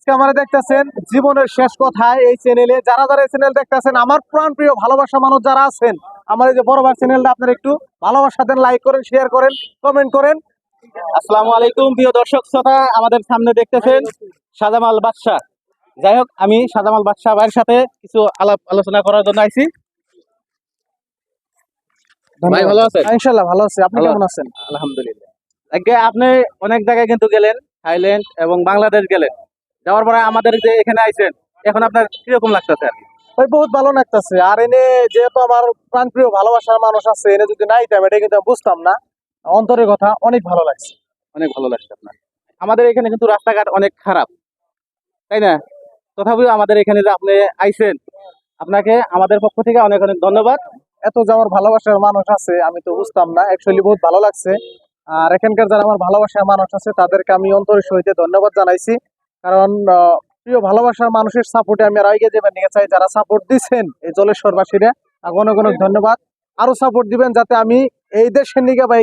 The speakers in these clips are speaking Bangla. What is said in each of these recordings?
আজকে আমরা দেখতেছেন জীবনের শেষ কথায় এই চ্যানেলে যারা যারা এই চ্যানেল দেখতেছেন আমার প্রাণ প্রিয় ভালোবাসা মানুষ যারা আছেন আমার এই যে বড় ভাই চ্যানেলটা আপনারা একটু ভালোবাসা দেন, লাইক করেন, শেয়ার করেন, কমেন্ট করেন। আসসালামু আলাইকুম প্রিয় দর্শক শ্রোতা, আমাদের সামনে দেখতেছেন সাজামাল বাদশাহ। যাই হোক, আমি সাজামাল বাদশাহ ভাইয়ের সাথে কিছু আলাপ আলোচনা করার জন্য আইছি। ভাই ভালো আছেন? ইনশাআল্লাহ ভালো আছি, আপনি ভালো কেমন আছেন? আলহামদুলিল্লাহ। আগে আপনি অনেক জায়গায় কিন্তু গেলেন, থাইল্যান্ড এবং বাংলাদেশ গেলেন। যাওয়ার পরে আমাদের যে এখানে আইছেন, এখন আপনার কিরকম লাগতেছে? ভাই বহুত ভালো লাগতেছে। আর এনে যেহেতু আমার প্রাণ প্রিয় ভালোবাসার মানুষ আছে, এনে যদি নাই তাই এটা কিন্তু আমি বুঝতাম না। অন্তরের কথা, অনেক ভালো লাগছে। অনেক ভালো লাগছে আপনার। আমাদের এখানে কিন্তু রাস্তাঘাট অনেক খারাপ, তাই না? তথাপিও আমাদের এখানে যে আপনি আইছেন, আপনাকে আমাদের পক্ষ থেকে অনেক অনেক ধন্যবাদ। এত যে আমার ভালোবাসার মানুষ আছে আমি তো বুঝতাম না, অ্যাকচুয়ালি বহুত ভালো লাগছে। আর এখানকার যারা আমার ভালোবাসার মানুষ আছে তাদেরকে আমি অন্তরের সহিত ধন্যবাদ জানাইছি। কারণ প্রিয় ভালোবাসার মানুষের সাপোর্টে আমি আর আগে যাবেন নিয়ে চাই। যারা সাপোর্ট দিচ্ছেন এই জলেশ্বরবাসীরা, অনেক অনেক ধন্যবাদ। আরো সাপোর্ট দিবেন যাতে আমি এই দেশের নিগে বা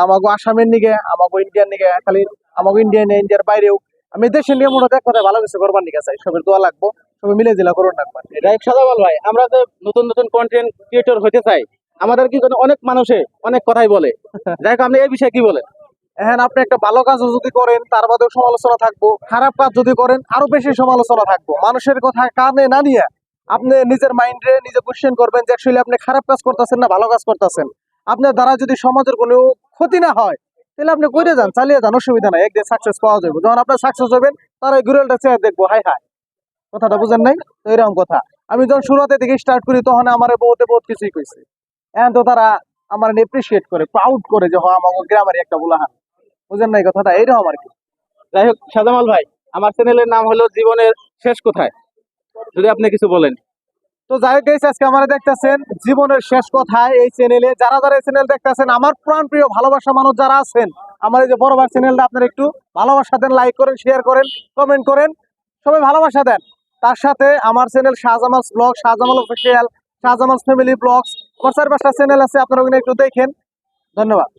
আমাগো আসামের নিগে, আমাগো ইন্ডিয়ার নিগে, খালি আমাগো ইন্ডিয়ার বাইরেও আমি দেশের নিয়ে মনে এক কথায় ভালো কিছু করবার নিগে চাই। সবের দোয়া লাগবো, সবাই মিলে জেলা করুন রাখবেন। রাইট সাজামাল ভাই, আমরা যে নতুন নতুন কন্টেন্ট ক্রিয়েটর হতে চাই, আমাদের কিন্তু অনেক মানুষে অনেক কথাই বলে। যাই হোক, আপনি এই বিষয়ে কি বলেন? এখন আপনি একটা ভালো কাজ যদি করেন তার বাদেও সমালোচনা থাকবো, খারাপ কাজ যদি করেন আরো বেশি সমালোচনা থাকবো। মানুষের কথা কানে না নিয়ে আপনি নিজের মাইন্ডে নিজে কোশ্চেন করবেন যে অ্যাকচুয়ালি আপনি খারাপ কাজ করতেছেন না ভালো কাজ করতেছেন। আপনার দ্বারা যদি সমাজের কোনো ক্ষতি না হয় তাহলে আপনি করে যান, চালিয়ে যান, অসুবিধা নাই। একদিন সাকসেস পাওয়া যাবে। যখন আপনার সাকসেস হবেন তারা এই গুরুলটা চেয়ে দেখবো, হাই হাই, কথাটা বুঝেন নাই তো? এরকম কথা। আমি যখন শুরুতে থেকে স্টার্ট করি তখন আমার বহুত কিছুই কইছে। এখন তো তারা আমার এপ্রিসিয়েট করে, প্রাউড করে যে আমার গ্রামের একটা বুলাহান, বুঝেন নাই কথাটা? এইরকম আর কি। যাই হোক সাজামাল ভাই, আমার চ্যানেলের নাম হলো জীবনের শেষ কোথায়, যদি আপনি কিছু বলেন। তো যাই হোক guys, আজকে আমরা দেখতেছেন জীবনের শেষ কথায় এই চ্যানেলে যারা যারা এই চ্যানেল দেখতেছেন আমার প্রাণ প্রিয় ভালোবাসা মানুষ যারা আছেন আমার এই যে বড় ভাই চ্যানেলটা আপনারা একটু ভালোবাসা দেন, লাইক করেন, শেয়ার করেন, কমেন্ট করেন, সবাই ভালোবাসা দেন। তার সাথে আমার channel Shahjamal blog, Shahjamal official, Shahjamal family blogs, আমার 4-5টা চ্যানেল আছে, আপনারা ওখানে একটু দেখেন। ধন্যবাদ।